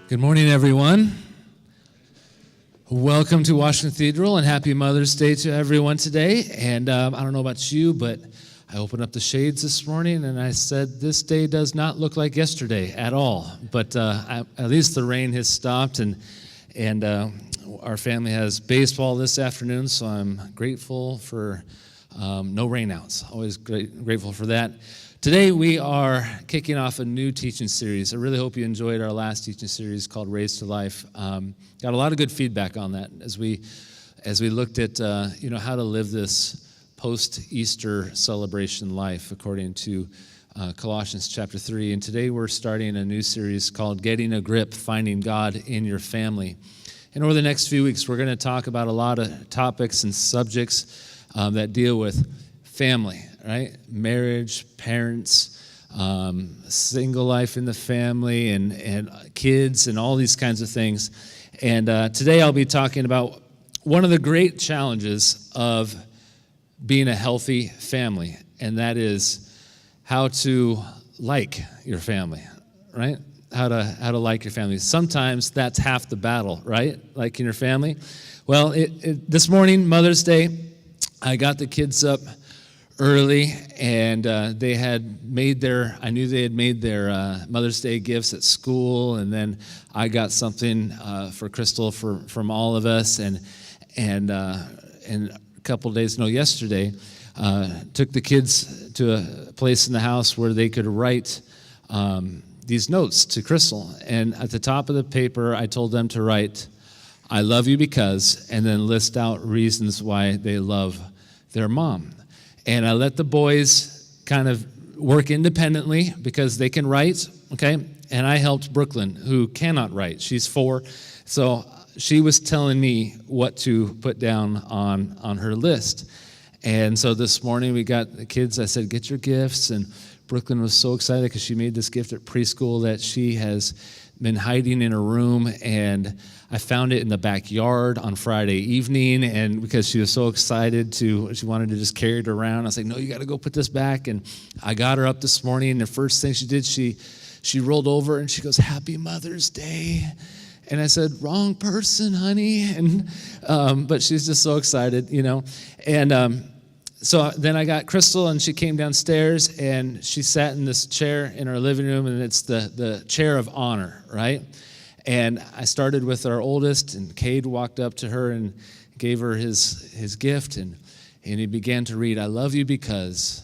Good morning, everyone. Welcome to Washington Cathedral, and happy Mother's Day to everyone today. And I don't know about you, but I opened up the shades this morning, and I said, this day does not look like yesterday at all. But at least the rain has stopped, and our family has baseball this afternoon, so I'm grateful for no rainouts. Always grateful for that. Today we are kicking off a new teaching series. I really hope you enjoyed our last teaching series called Raised to Life. Got a lot of good feedback on that as we looked at how to live this post-Easter celebration life according to Colossians chapter 3. And today we're starting a new series called Getting a Grip, Finding God in Your Family. And over the next few weeks we're going to talk about a lot of topics and subjects that deal with family. Right? Marriage, parents, single life in the family, and kids, and all these kinds of things. And today I'll be talking about one of the great challenges of being a healthy family, and that is how to like your family, right? How to like your family. Sometimes that's half the battle, right? Liking your family. Well, this morning, Mother's Day, I got the kids up early, and I knew they had made their Mother's Day gifts at school, and then I got something for Crystal from all of us, and a couple of days, yesterday, took the kids to a place in the house where they could write these notes to Crystal, and at the top of the paper, I told them to write, "I love you because," and then list out reasons why they love their mom. And I let the boys kind of work independently because they can write, okay? And I helped Brooklyn, who cannot write. She's 4, so she was telling me what to put down on her list. And so this morning we got the kids, I said, get your gifts, and Brooklyn was so excited because she made this gift at preschool that she has been hiding in her room, and I found it in the backyard on Friday evening, and because she was so excited she wanted to just carry it around. I was like, no, you got to go put this back. And I got her up this morning, and the first thing she did, she rolled over and she goes, "Happy Mother's Day." And I said, "Wrong person, honey." And but she's just so excited, And so then I got Crystal, and she came downstairs, and she sat in this chair in our living room, and it's the chair of honor, right? And I started with our oldest, and Cade walked up to her and gave her his gift, and he began to read, "I love you because ...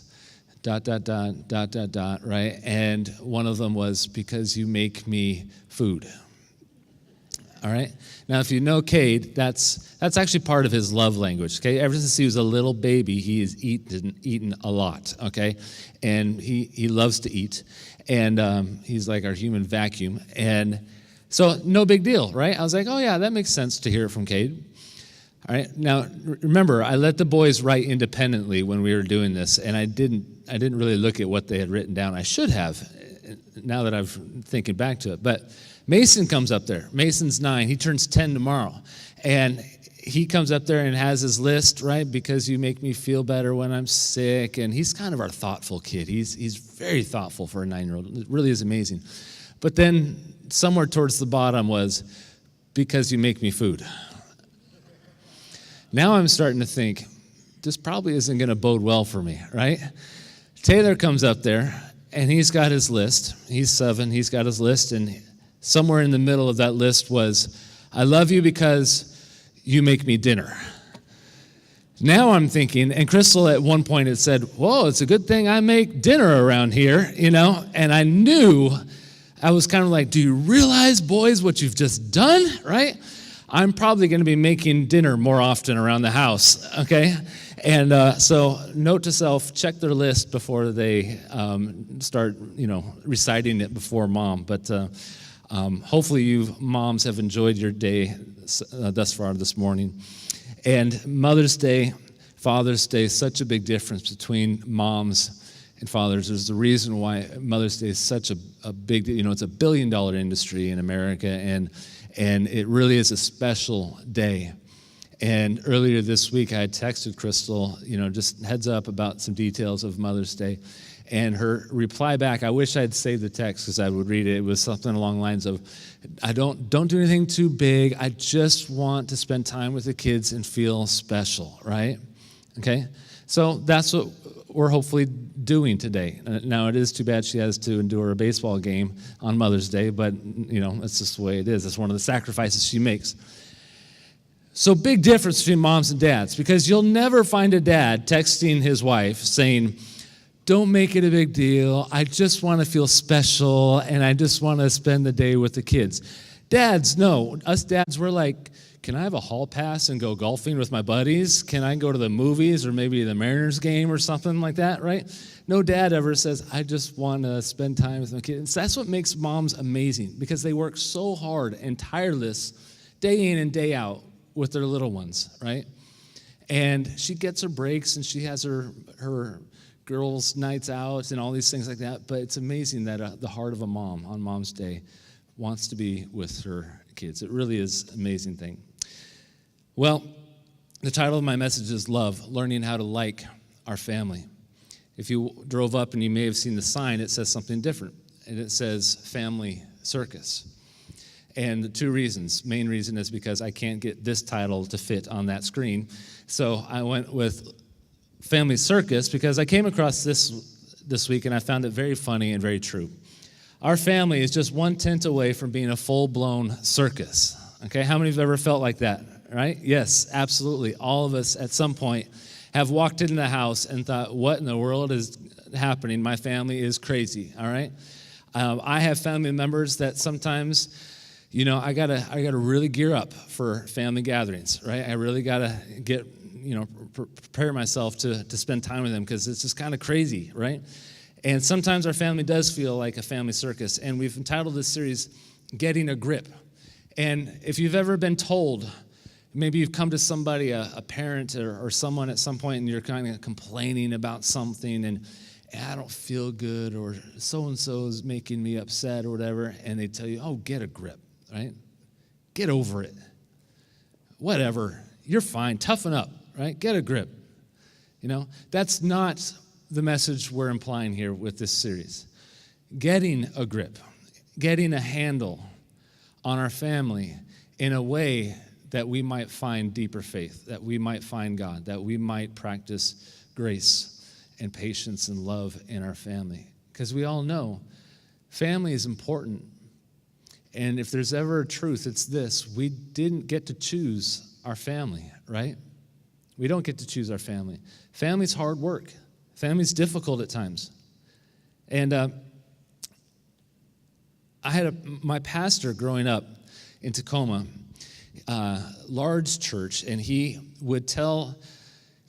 right? And one of them was, "Because you make me food." All right? Now, if you know Cade, that's actually part of his love language, okay? Ever since he was a little baby, he has eaten a lot, okay? And he loves to eat, and he's like our human vacuum. And so no big deal, right? I was like, oh, yeah, that makes sense to hear it from Cade. All right? Now, remember, I let the boys write independently when we were doing this, and I didn't really look at what they had written down. I should have, now that I'm thinking back to it. But Mason comes up there. Mason's 9. He turns 10 tomorrow. And he comes up there and has his list, right? "Because you make me feel better when I'm sick." And he's kind of our thoughtful kid. He's very thoughtful for a 9-year-old. It really is amazing. But then somewhere towards the bottom was, "Because you make me food." Now I'm starting to think, this probably isn't going to bode well for me, right? Taylor comes up there, and he's got his list. He's 7. He's got his list, and somewhere in the middle of that list was, "I love you because you make me dinner." Now I'm thinking, and Crystal at one point had said, "Whoa, it's a good thing I make dinner around here," and I knew, I was kind of like, do you realize, boys, what you've just done, right? I'm probably going to be making dinner more often around the house, okay? And so note to self, check their list before they start, reciting it before mom. But hopefully you moms have enjoyed your day thus far this morning. And Mother's Day, Father's Day, such a big difference between moms and fathers. There's the reason why Mother's Day is such a big, it's a $1 billion industry in America, and it really is a special day. And earlier this week, I had texted Crystal, just heads up about some details of Mother's Day. And her reply back, I wish I had saved the text because I would read it. It was something along the lines of, I don't do anything too big. I just want to spend time with the kids and feel special, right? Okay? So that's what we're hopefully doing today. Now, it is too bad she has to endure a baseball game on Mother's Day, but, that's just the way it is. It's one of the sacrifices she makes. So big difference between moms and dads, because you'll never find a dad texting his wife saying, don't make it a big deal. I just want to feel special, and I just want to spend the day with the kids. Dads, no. Us dads, we're like, can I have a hall pass and go golfing with my buddies? Can I go to the movies or maybe the Mariners game or something like that, right? No dad ever says, I just want to spend time with my kids. That's what makes moms amazing, because they work so hard and tireless day in and day out with their little ones, right? And she gets her breaks, and she has her girls' nights out and all these things like that. But it's amazing that the heart of a mom on Mom's Day wants to be with her kids. It really is an amazing thing. Well, the title of my message is Love, Learning How to Like Our Family. If you drove up and you may have seen the sign, it says something different. And it says Family Circus. And the two reasons. Main reason is because I can't get this title to fit on that screen. So I went with Family Circus because I came across this week and I found it very funny and very true. Our family is just one tent away from being a full-blown circus. Okay, how many have ever felt like that, right? Yes, absolutely. All of us at some point have walked into the house and thought, what in the world is happening? My family is crazy, all right? I have family members that sometimes, I gotta really gear up for family gatherings, right? I really gotta get, prepare myself to spend time with them because it's just kind of crazy, right? And sometimes our family does feel like a family circus, and we've entitled this series, Getting a Grip. And if you've ever been told, maybe you've come to somebody, a parent or someone at some point, and you're kind of complaining about something, and I don't feel good, or so-and-so is making me upset or whatever, and they tell you, oh, get a grip, right? Get over it. Whatever. You're fine. Toughen up, right? Get a grip. That's not the message we're implying here with this series. Getting a grip, getting a handle on our family in a way that we might find deeper faith, that we might find God, that we might practice grace and patience and love in our family. Because we all know family is important. And if there's ever a truth, it's this: we didn't get to choose our family, right? We don't get to choose our family. Family's hard work. Family's difficult at times. And I had my pastor growing up in Tacoma, large church, and he would tell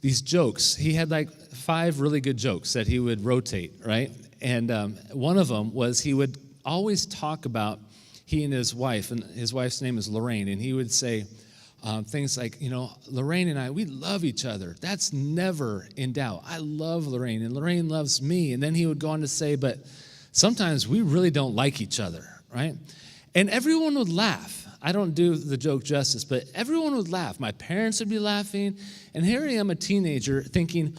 these jokes. He had like 5 really good jokes that he would rotate, right? And one of them was he would always talk about he and his wife, and his wife's name is Lorraine, and he would say things like, Lorraine and I, we love each other. That's never in doubt. I love Lorraine, and Lorraine loves me. And then he would go on to say, but sometimes we really don't like each other, right? And everyone would laugh. I don't do the joke justice, but everyone would laugh. My parents would be laughing, and here I am, a teenager, thinking,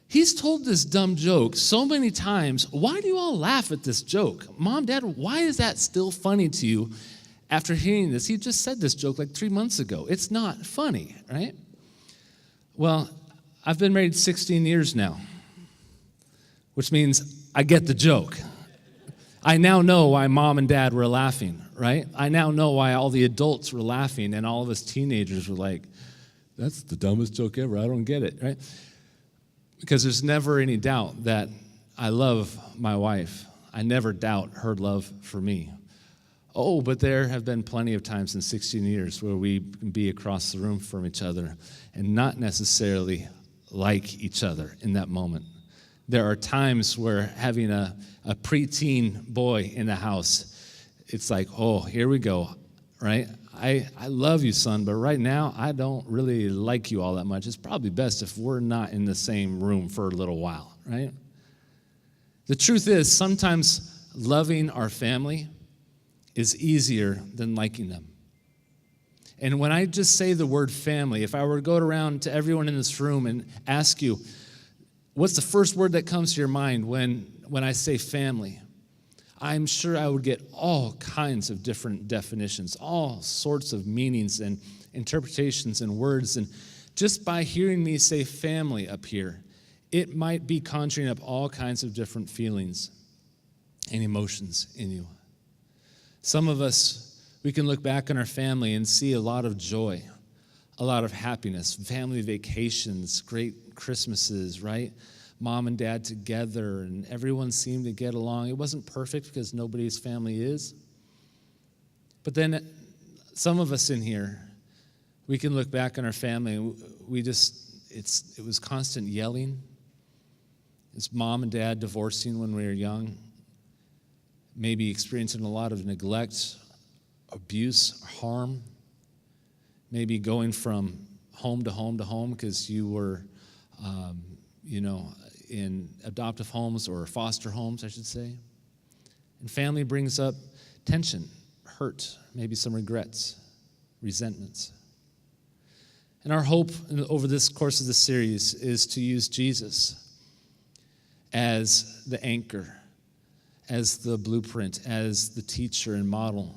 he's told this dumb joke so many times. Why do you all laugh at this joke? Mom, Dad, why is that still funny to you? After hearing this, he just said this joke like 3 months ago. It's not funny, right? Well, I've been married 16 years now, which means I get the joke. I now know why Mom and Dad were laughing, right? I now know why all the adults were laughing and all of us teenagers were like, that's the dumbest joke ever. I don't get it, right? Because there's never any doubt that I love my wife. I never doubt her love for me. Oh, but there have been plenty of times in 16 years where we can be across the room from each other and not necessarily like each other in that moment. There are times where having a preteen boy in the house, it's like, oh, here we go, right? I love you, son, but right now I don't really like you all that much. It's probably best if we're not in the same room for a little while, right? The truth is, sometimes loving our family is easier than liking them. And when I just say the word family, if I were to go around to everyone in this room and ask you, what's the first word that comes to your mind when I say family? I'm sure I would get all kinds of different definitions, all sorts of meanings and interpretations and words. And just by hearing me say family up here, it might be conjuring up all kinds of different feelings and emotions in you. Some of us, we can look back on our family and see a lot of joy, a lot of happiness, family vacations, great Christmases, right? Mom and dad together, and everyone seemed to get along. It wasn't perfect because nobody's family is. But then some of us in here, we can look back on our family and it was constant yelling. It's mom and dad divorcing when we were young, maybe experiencing a lot of neglect, abuse, harm, maybe going from home to home to home because you were, in adoptive homes or foster homes, I should say. And family brings up tension, hurt, maybe some regrets, resentments. And our hope over this course of the series is to use Jesus as the anchor, as the blueprint, as the teacher and model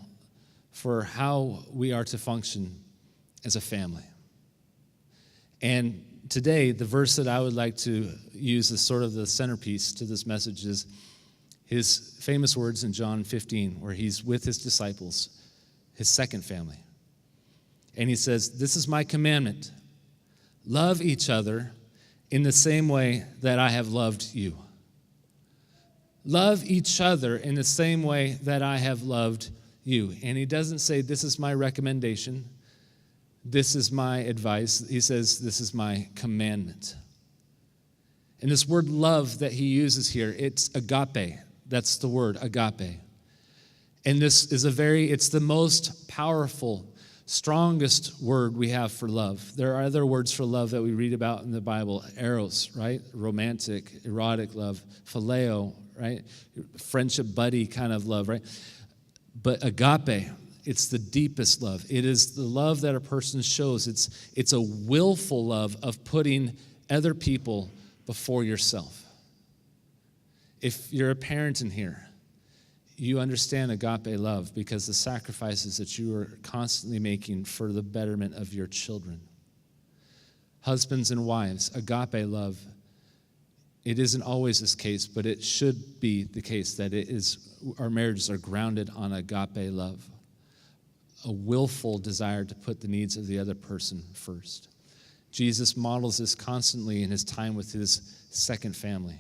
for how we are to function as a family. And today, the verse that I would like to use as sort of the centerpiece to this message is his famous words in John 15, where he's with his disciples, his second family. And he says, "This is my commandment. Love each other in the same way that I have loved you." Love each other in the same way that I have loved you. And he doesn't say, this is my recommendation, this is my advice. He says, this is my commandment. And this word love that he uses here, it's agape. That's the word, agape. And this is it's the most powerful, strongest word we have for love. There are other words for love that we read about in the Bible. Eros, right? Romantic, erotic love. Phileo, right? Friendship buddy kind of love, right? But agape, it's the deepest love. It is the love that a person shows. It's a willful love of putting other people before yourself. If you're a parent in here, you understand agape love because the sacrifices that you are constantly making for the betterment of your children. Husbands and wives, agape love, it isn't always this case, but it should be the case that our marriages are grounded on agape love, a willful desire to put the needs of the other person first. Jesus models this constantly in his time with his second family.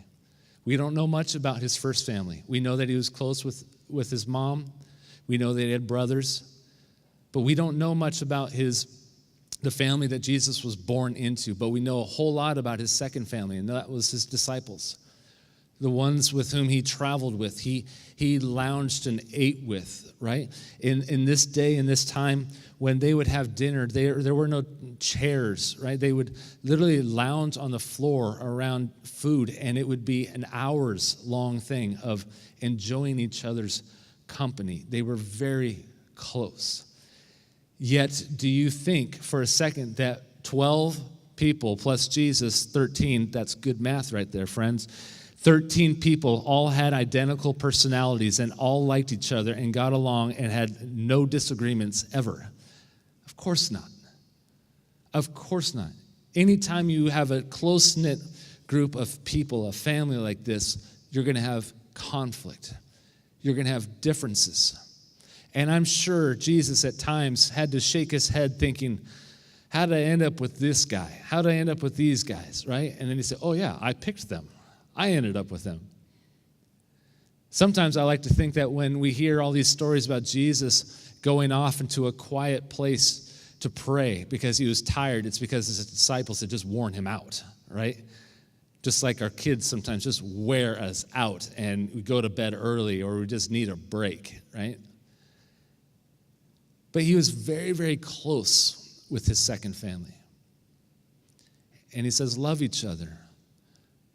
We don't know much about his first family. We know that he was close with his mom. We know that he had brothers. But we don't know much about the family that Jesus was born into. But we know a whole lot about his second family, and that was his disciples, the ones with whom he traveled with, he lounged and ate with, right? In this day, in this time, when they would have dinner, there were no chairs, right? They would literally lounge on the floor around food, and it would be an hours-long thing of enjoying each other's company. They were very close. Yet, do you think for a second that 12 people plus Jesus, 13, that's good math right there, friends, 13 people all had identical personalities and all liked each other and got along and had no disagreements ever? Of course not. Of course not. Anytime you have a close-knit group of people, a family like this, you're going to have conflict. You're going to have differences. And I'm sure Jesus at times had to shake his head thinking, how did I end up with this guy? How did I end up with these guys, right? And then he said, oh yeah, I picked them. I ended up with them. Sometimes I like to think that when we hear all these stories about Jesus going off into a quiet place to pray because he was tired, it's because his disciples had just worn him out, right? Just like our kids sometimes just wear us out and we go to bed early or we just need a break, right? But he was very, very close with his second family. And he says, love each other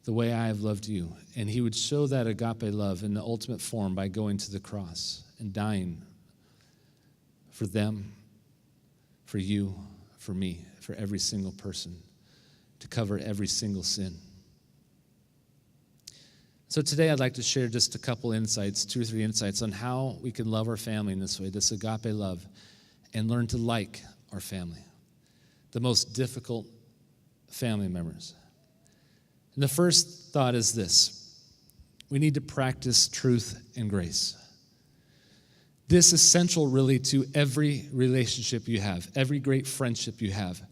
the way I have loved you. And he would show that agape love in the ultimate form by going to the cross and dying for them, for you, for me, for every single person, to cover every single sin. So today I'd like to share just a couple insights, 2 or 3 insights on how we can love our family in this way, this agape love, and learn to like our family, the most difficult family members. And the first thought is this: we need to practice truth and grace. This is central really to every relationship you have, every great friendship you have.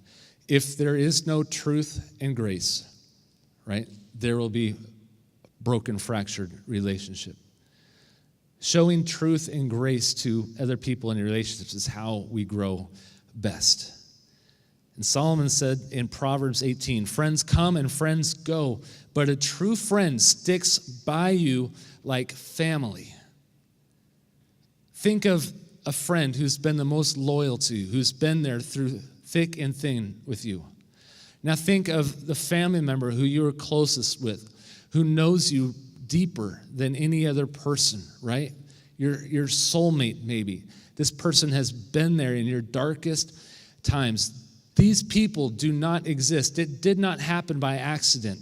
If there is no truth and grace, right, there will be broken, fractured relationship. Showing truth and grace to other people in your relationships is how we grow best. And Solomon said in Proverbs 18, "Friends come and friends go, but a true friend sticks by you like family." Think of a friend who's been the most loyal to you, who's been there through thick and thin with you. Now think of the family member who you are closest with, who knows you deeper than any other person, right? Your soulmate, maybe. This person has been there in your darkest times. These people do not exist. It did not happen by accident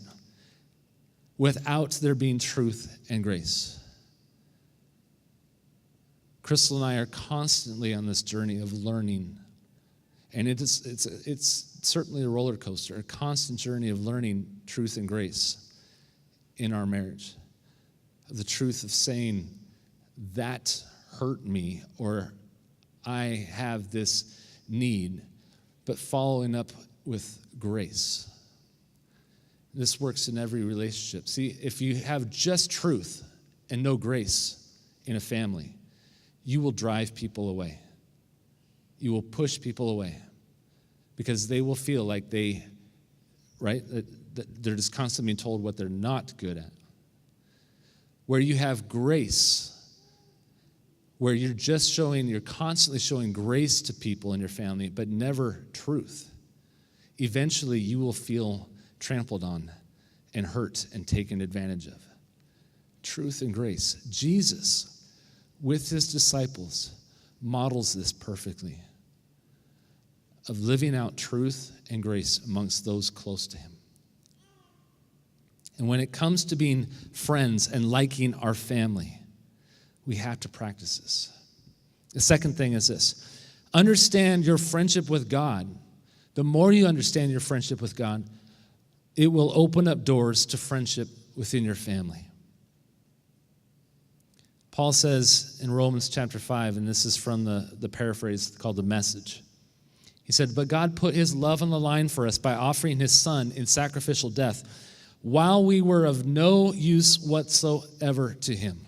without there being truth and grace. Crystal and I are constantly on this journey of learning, and it's certainly a roller coaster, a constant journey of learning truth and grace in our marriage, the truth of saying, that hurt me, or I have this need, but following up with grace. This works in every relationship. See, if you have just truth and no grace in a family, you will drive people away. You will push people away because they will feel like they're just constantly being told what they're not good at. Where you have grace, where you're constantly showing grace to people in your family, but never truth, eventually you will feel trampled on and hurt and taken advantage of. Truth and grace. Jesus, with his disciples, models this perfectly, of living out truth and grace amongst those close to him. And when it comes to being friends and liking our family, we have to practice this. The second thing is this: understand your friendship with God. The more you understand your friendship with God, it will open up doors to friendship within your family. Paul says in Romans chapter 5, and this is from the paraphrase called The Message. He said, "But God put his love on the line for us by offering his Son in sacrificial death while we were of no use whatsoever to him."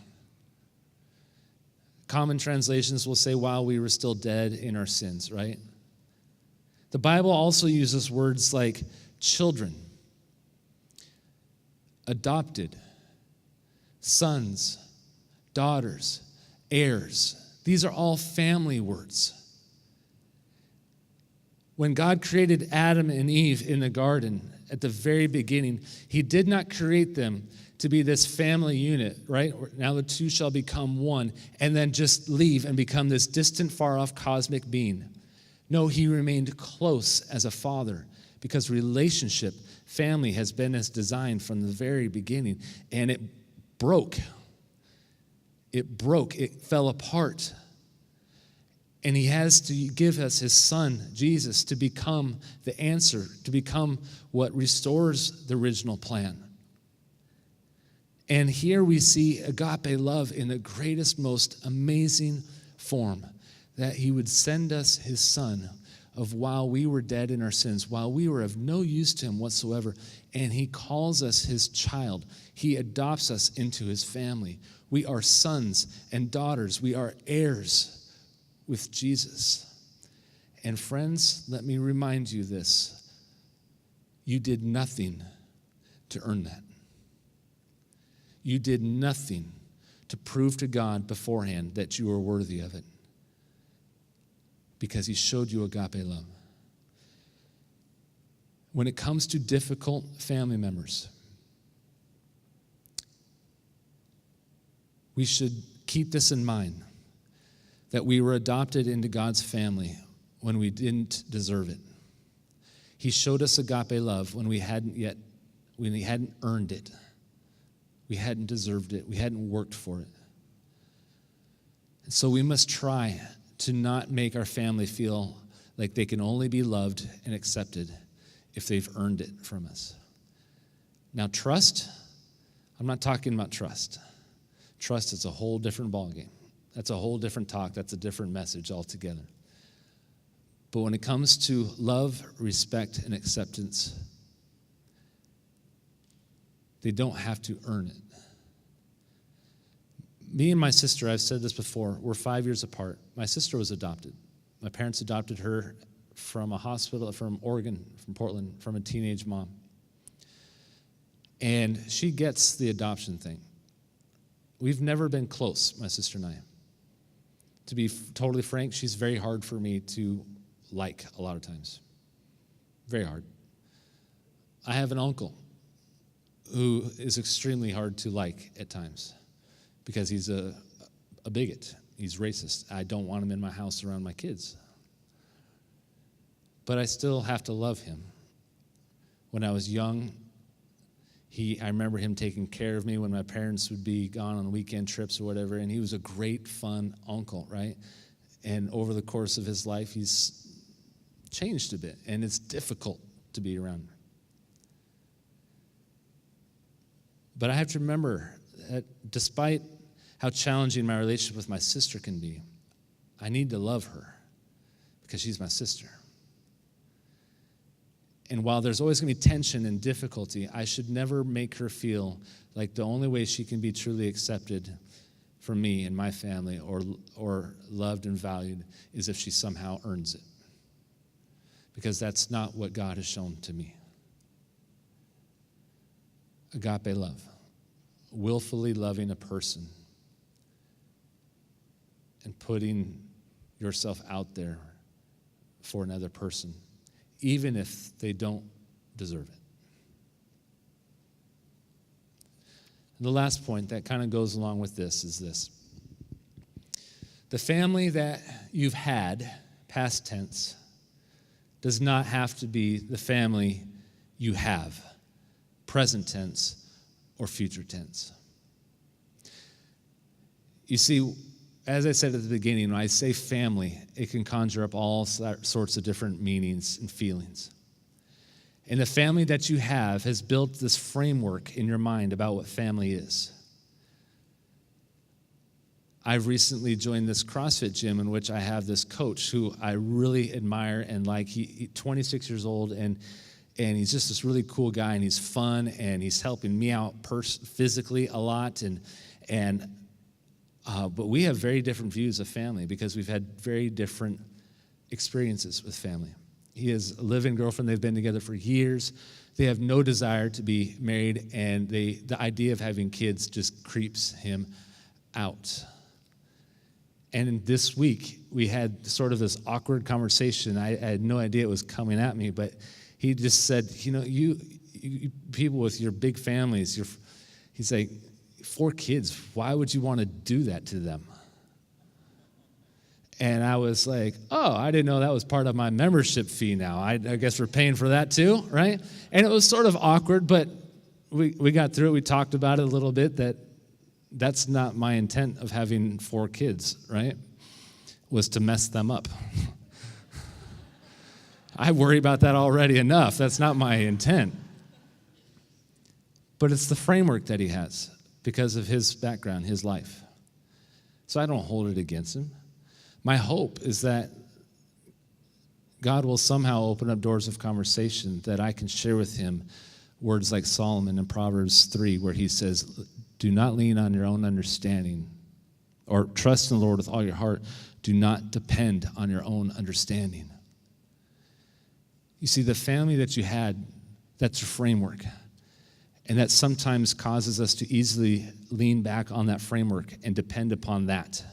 Common translations will say while we were still dead in our sins, right? The Bible also uses words like children, adopted, sons, daughters, heirs. These are all family words. When God created Adam and Eve in the garden at the very beginning, he did not create them to be this family unit, right? Now the two shall become one, and then just leave and become this distant, far-off cosmic being. No, he remained close as a father, because relationship, family, has been as designed from the very beginning, and it broke. It fell apart. And he has to give us his Son, Jesus, to become the answer, to become what restores the original plan. And here we see agape love in the greatest, most amazing form, that he would send us his Son of while we were dead in our sins, while we were of no use to him whatsoever, and he calls us his child. He adopts us into his family. We are sons and daughters. We are heirs with Jesus. And friends, let me remind you this: you did nothing to earn that. You did nothing to prove to God beforehand that you were worthy of it, because he showed you agape love. When it comes to difficult family members, we should keep this in mind, that we were adopted into God's family when we didn't deserve it. He showed us agape love when we hadn't earned it. We hadn't deserved it. We hadn't worked for it. And so we must try to not make our family feel like they can only be loved and accepted if they've earned it from us. Now, trust, I'm not talking about trust. Trust is a whole different ballgame. That's a whole different talk. That's a different message altogether. But when it comes to love, respect, and acceptance, they don't have to earn it. Me and my sister, I've said this before, we're 5 years apart. My sister was adopted. My parents adopted her from a hospital, from Oregon, from Portland, from a teenage mom. And she gets the adoption thing. We've never been close, my sister and I. To be totally frank, she's very hard for me to like a lot of times. Very hard. I have an uncle who is extremely hard to like at times because he's a bigot. He's racist. I don't want him in my house around my kids. But I still have to love him. When I was young, I remember him taking care of me when my parents would be gone on weekend trips or whatever, and he was a great, fun uncle, right? And over the course of his life, he's changed a bit, and it's difficult to be around him. But I have to remember that despite how challenging my relationship with my sister can be, I need to love her because she's my sister. And while there's always going to be tension and difficulty, I should never make her feel like the only way she can be truly accepted from me and my family or loved and valued is if she somehow earns it. Because that's not what God has shown to me. Agape love. Willfully loving a person and putting yourself out there for another person, even if they don't deserve it. And the last point that kind of goes along with this is this. The family that you've had, past tense, does not have to be the family you have, present tense or future tense. You see, as I said at the beginning, when I say family, it can conjure up all sorts of different meanings and feelings. And the family that you have has built this framework in your mind about what family is. I've recently joined this CrossFit gym in which I have this coach who I really admire and like. He's 26 years old, and he's just this really cool guy, and he's fun, and he's helping me out physically a lot, but we have very different views of family because we've had very different experiences with family. He has a live-in girlfriend. They've been together for years. They have no desire to be married, and the idea of having kids just creeps him out. And this week, we had sort of this awkward conversation. I had no idea it was coming at me, but he just said, you people with your big families, he's like, 4 kids, why would you want to do that to them? And I was like, oh, I didn't know that was part of my membership fee now. I guess we're paying for that too, right? And it was sort of awkward, but we got through it. We talked about it a little bit, that's not my intent of having 4 kids, right? Was to mess them up. I worry about that already enough. That's not my intent. But it's the framework that he has because of his background, his life. So I don't hold it against him. My hope is that God will somehow open up doors of conversation that I can share with him words like Solomon in Proverbs 3, where he says, do not lean on your own understanding, or trust in the Lord with all your heart. Do not depend on your own understanding. You see, the family that you had, that's your framework. And that sometimes causes us to easily lean back on that framework and depend upon that.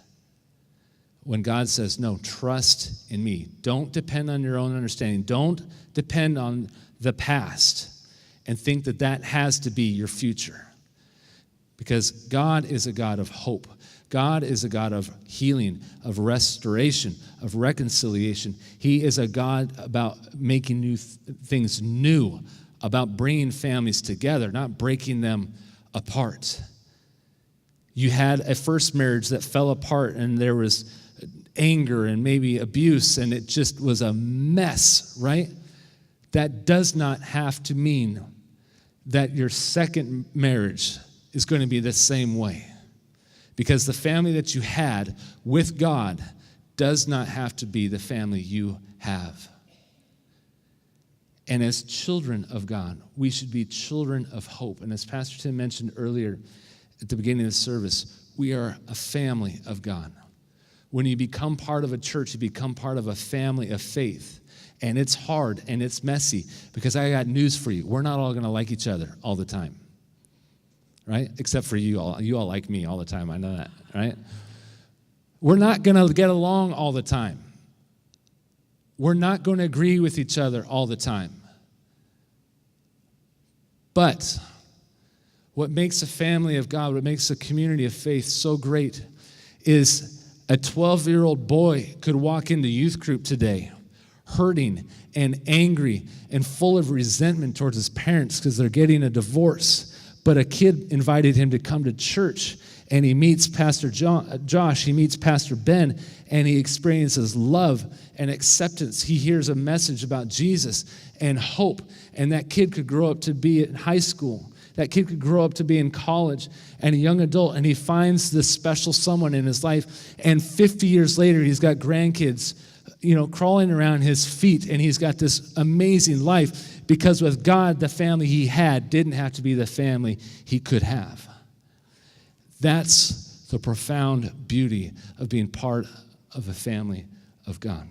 When God says, no, trust in me. Don't depend on your own understanding. Don't depend on the past and think that has to be your future. Because God is a God of hope. God is a God of healing, of restoration, of reconciliation. He is a God about making things new, about bringing families together, not breaking them apart. You had a first marriage that fell apart, and there was anger and maybe abuse, and it just was a mess, right? That does not have to mean that your second marriage is going to be the same way. Because the family that you had with God does not have to be the family you have. And as children of God, we should be children of hope. And as Pastor Tim mentioned earlier at the beginning of the service, we are a family of God. When you become part of a church, you become part of a family of faith. And it's hard and it's messy, because I got news for you. We're not all going to like each other all the time, right? Except for you all. You all like me all the time. I know that, right? We're not going to get along all the time. We're not going to agree with each other all the time. But what makes a family of God, what makes a community of faith so great is a 12-year-old boy could walk into youth group today hurting and angry and full of resentment towards his parents because they're getting a divorce. But a kid invited him to come to church, and he meets Pastor Josh, he meets Pastor Ben, and he experiences love and acceptance. He hears a message about Jesus and hope, and that kid could grow up to be in high school. That kid could grow up to be in college and a young adult, and he finds this special someone in his life, and 50 years later, he's got grandkids, crawling around his feet, and he's got this amazing life because with God, the family he had didn't have to be the family he could have. That's the profound beauty of being part of a family of God.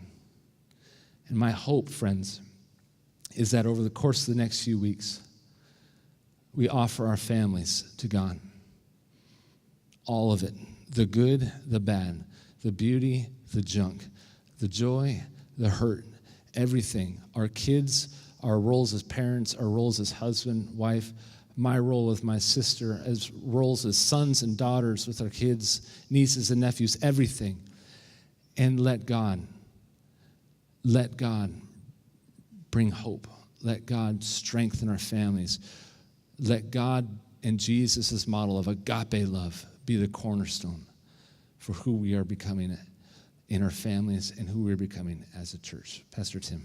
And my hope, friends, is that over the course of the next few weeks, we offer our families to God. All of it, the good, the bad, the beauty, the junk, the joy, the hurt, everything. Our kids, our roles as parents, our roles as husband, wife, my role with my sister, as roles as sons and daughters with our kids, nieces and nephews, everything. And let God bring hope. Let God strengthen our families. Let God and Jesus' model of agape love be the cornerstone for who we are becoming in our families and who we're becoming as a church. Pastor Tim.